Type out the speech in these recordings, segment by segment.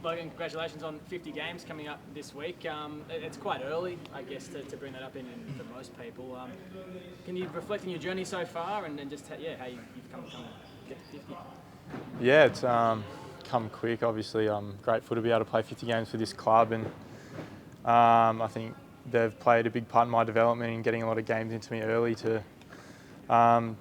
Logan, congratulations on 50 games coming up this week. It's quite early, I guess, to bring that up in for most people. Can you reflect on your journey so far and just how you've come to get to 50? Yeah, it's come quick. Obviously, I'm grateful to be able to play 50 games for this club, and I think they've played a big part in my development in getting a lot of games into me early to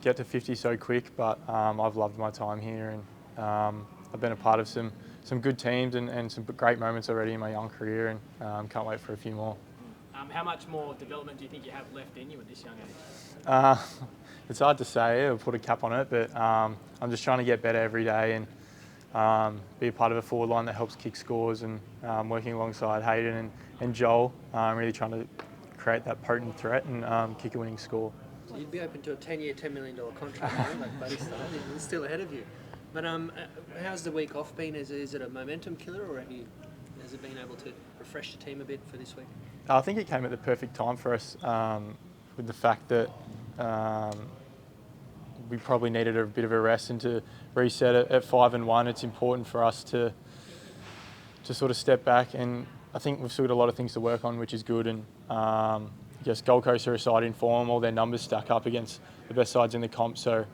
get to 50 so quick. But I've loved my time here, and I've been a part of some good teams and some great moments already in my young career, and can't wait for a few more. How much more development do you think you have left in you at this young age? It's hard to say or put a cap on it, but I'm just trying to get better every day and be a part of a forward line that helps kick scores, and working alongside Hayden and Joel, really trying to create that potent threat and kick a winning score. So you'd be open to a 10-year, $10 million contract, like Buddy started. It's still ahead of you. But how's the week off been? Is it a momentum killer, or has it been able to refresh the team a bit for this week? I think it came at the perfect time for us, with the fact that we probably needed a bit of a rest and to reset it at 5-1. It's important for us to sort of step back, and I think we've still got a lot of things to work on, which is good. And I guess Gold Coast are a side in form. All their numbers stack up against the best sides in the comp, so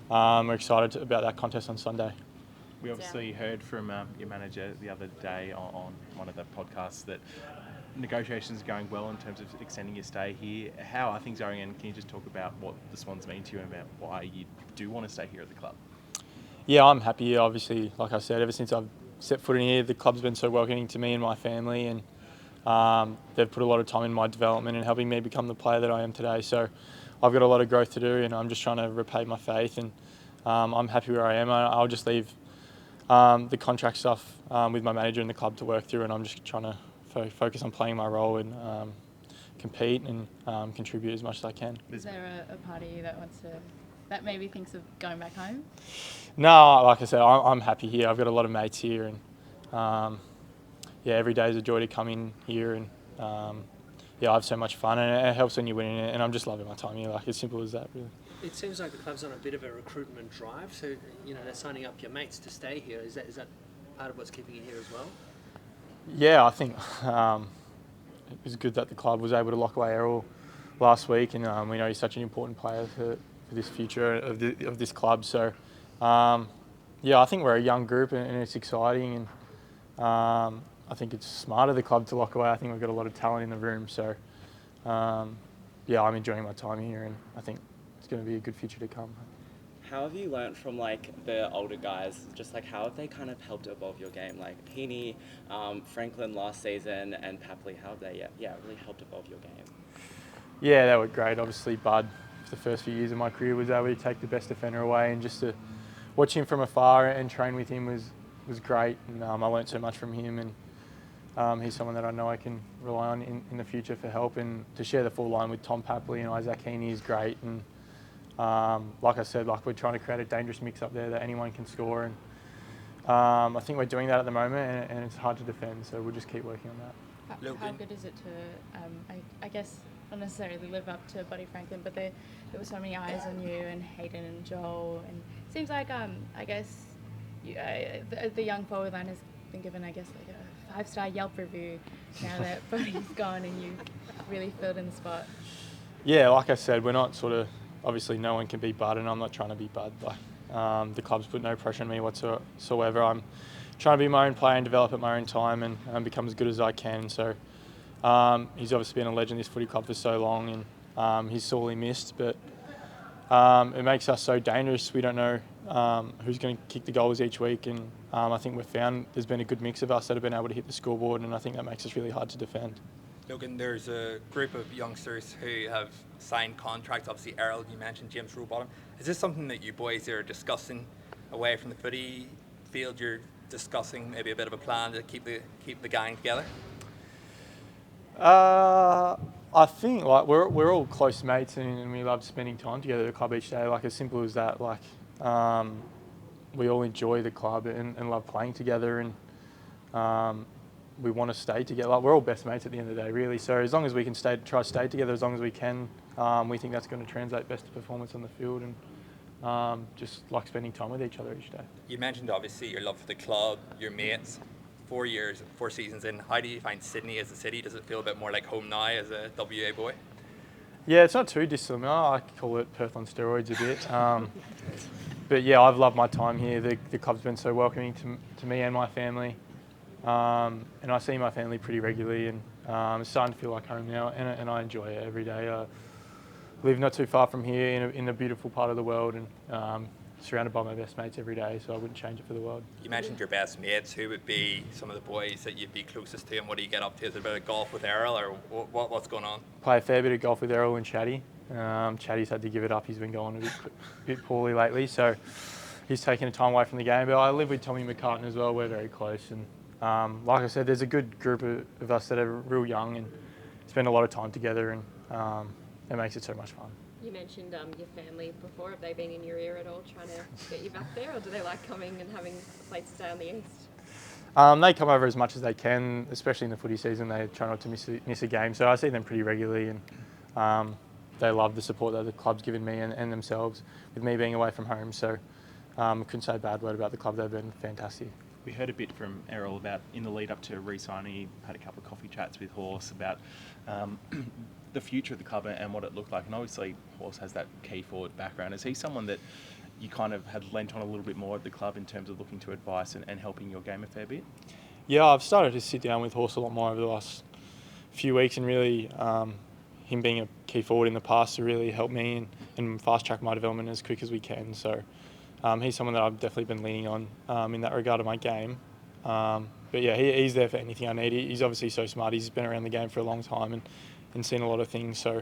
we're excited about that contest on Sunday. We obviously heard from your manager the other day on one of the podcasts that negotiations are going well in terms of extending your stay here. How are things going, and can you just talk about what the Swans mean to you and about why you do want to stay here at the club? Yeah, I'm happy here. Obviously, like I said, ever since I've set foot in here, the club's been so welcoming to me and my family, and they've put a lot of time in my development and helping me become the player that I am today. So I've got a lot of growth to do, and I'm just trying to repay my faith, and I'm happy where I am. I'll just leave the contract stuff with my manager and the club to work through, and I'm just trying to focus on playing my role and compete and contribute as much as I can. Is there a party that maybe thinks of going back home? No, like I said, I'm happy here. I've got a lot of mates here, and every day is a joy to come in here, and I have so much fun, and it helps when you're winning it, and I'm just loving my time here. Like, as simple as that, really. It seems like the club's on a bit of a recruitment drive, so they're signing up your mates to stay here. Is that part of what's keeping you here as well? Yeah, I think it was good that the club was able to lock away Errol last week, and we know he's such an important player for this future of this club. So, I think we're a young group, and it's exciting, and I think it's smart of the club to lock away. I think we've got a lot of talent in the room. So, I'm enjoying my time here, and I think it's going to be a good future to come. How have you learnt from the older guys? Just how have they kind of helped evolve your game? Like Heaney, Franklin last season, and Papley, how have they really helped evolve your game? Yeah, they were great. Obviously, Bud, for the first few years of my career, was able to take the best defender away, and just to watch him from afar and train with him was great. And I learnt so much from him, and he's someone that I know I can rely on in the future for help. And to share the full line with Tom Papley and Isaac Heaney is great. And like I said, we're trying to create a dangerous mix up there that anyone can score, and I think we're doing that at the moment, and it's hard to defend, so we'll just keep working on that. How good is it to, I guess, not necessarily live up to Buddy Franklin, but there were so many eyes on you and Hayden and Joel, and it seems like, I guess, the young forward line has been given, I guess, a 5-star Yelp review now that Buddy's gone and you really filled in the spot. Yeah, like I said, we're not obviously no one can be Bud, and I'm not trying to be Bud. The club's put no pressure on me whatsoever. I'm trying to be my own player and develop at my own time and become as good as I can. So he's obviously been a legend in this footy club for so long, and he's sorely missed. But it makes us so dangerous. We don't know who's going to kick the goals each week, and I think we've found there's been a good mix of us that have been able to hit the scoreboard, and I think that makes us really hard to defend. Logan, there's a group of youngsters who have signed contracts. Obviously, Errol, you mentioned James Rowbottom. Is this something that you boys are discussing away from the footy field? You're discussing maybe a bit of a plan to keep the gang together? I think we're all close mates, and we love spending time together at the club each day. As simple as that. We all enjoy the club and love playing together, and we want to stay together. We're all best mates at the end of the day, really. So as long as we can try to stay together as long as we can, we think that's going to translate best to performance on the field, and just like spending time with each other each day. You mentioned obviously your love for the club, your mates. 4 seasons in. How do you find Sydney as a city? Does it feel a bit more like home now as a WA boy? Yeah, it's not too dissimilar. I call it Perth on steroids a bit. But yeah, I've loved my time here. The club's been so welcoming to me and my family. And I see my family pretty regularly, and it's starting to feel like home now, and I enjoy it every day. I live not too far from here in a beautiful part of the world, and surrounded by my best mates every day, so I wouldn't change it for the world. You mentioned your best mates. Who would be some of the boys that you'd be closest to, and what do you get up to? Is it a bit of golf with Errol, or what's going on? Play a fair bit of golf with Errol and Chatty. Chatty's had to give it up. He's been going a bit poorly lately, so he's taken a time away from the game. But I live with Tommy McCartan as well. We're very close, and like I said, there's a good group of us that are real young and spend a lot of time together, and it makes it so much fun. You mentioned your family before. Have they been in your ear at all trying to get you back there, or do they like coming and having a place to stay on the east? They come over as much as they can, especially in the footy season. They try not to miss a game, so I see them pretty regularly, and they love the support that the club's given me and themselves with me being away from home. So I couldn't say a bad word about the club. They've been fantastic. We heard a bit from Errol about in the lead up to re-signing. He had a couple of coffee chats with Horse about the future of the club and what it looked like. And obviously, Horse has that key forward background. Is he someone that you kind of had lent on a little bit more at the club in terms of looking to advice and helping your game a fair bit? Yeah, I've started to sit down with Horse a lot more over the last few weeks, and really him being a key forward in the past to really help me and fast track my development as quick as we can. So he's someone that I've definitely been leaning on in that regard of my game. But yeah, he's there for anything I need. He's obviously so smart. He's been around the game for a long time and seen a lot of things. So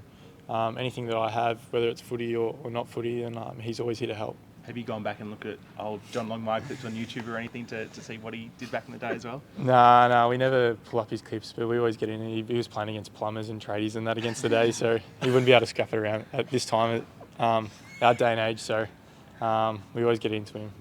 anything that I have, whether it's footy or not footy, and he's always here to help. Have you gone back and looked at old John Longmire clips on YouTube or anything to see what he did back in the day as well? No, we never pull up his clips, but we always get in. He was playing against plumbers and tradies and that against the day, so he wouldn't be able to scrap it around at this time, our day and age. So we always get into him.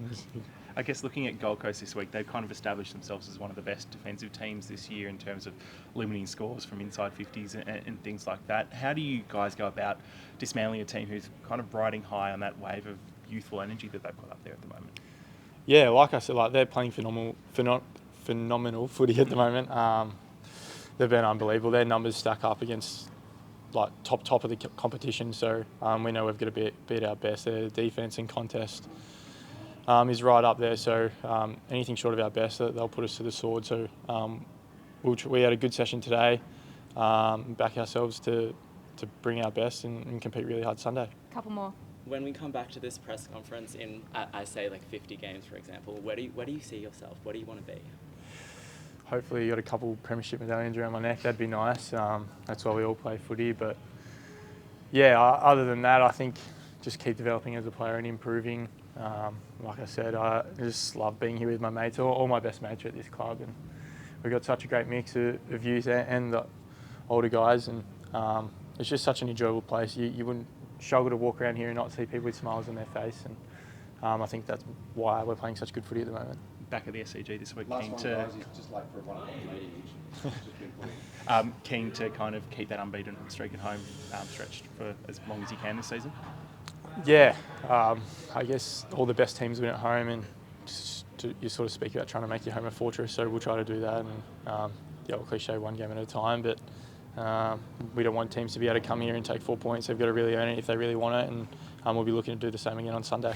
I guess looking at Gold Coast this week, they've kind of established themselves as one of the best defensive teams this year in terms of limiting scores from inside 50s and things like that. How do you guys go about dismantling a team who's kind of riding high on that wave of youthful energy that they've got up there at the moment? Yeah, like I said, they're playing phenomenal footy at the moment. They've been unbelievable. Their numbers stack up against top of the competition, so we know we've got to beat our best. Their defence and contest is right up there, so anything short of our best, they'll put us to the sword. So we had a good session today, back ourselves to bring our best and compete really hard Sunday. Couple more. When we come back to this press conference in, I say, like 50 games, for example, where do you see yourself? What do you want to be? Hopefully you got a couple premiership medallions around my neck. That'd be nice. That's why we all play footy. But yeah, other than that, I think just keep developing as a player and improving. Like I said, I just love being here with my mates. All my best mates are at this club, and we've got such a great mix of youth and the older guys, and it's just such an enjoyable place. You wouldn't struggle to walk around here and not see people with smiles on their face, and I think that's why we're playing such good footy at the moment. Back at the SCG this week, keen to kind of keep that unbeaten streak at home stretched for as long as you can this season. Yeah, I guess all the best teams win at home, and you sort of speak about trying to make your home a fortress, so we'll try to do that, and the old cliche, one game at a time, but we don't want teams to be able to come here and take 4 points. They've got to really earn it if they really want it, and we'll be looking to do the same again on Sunday.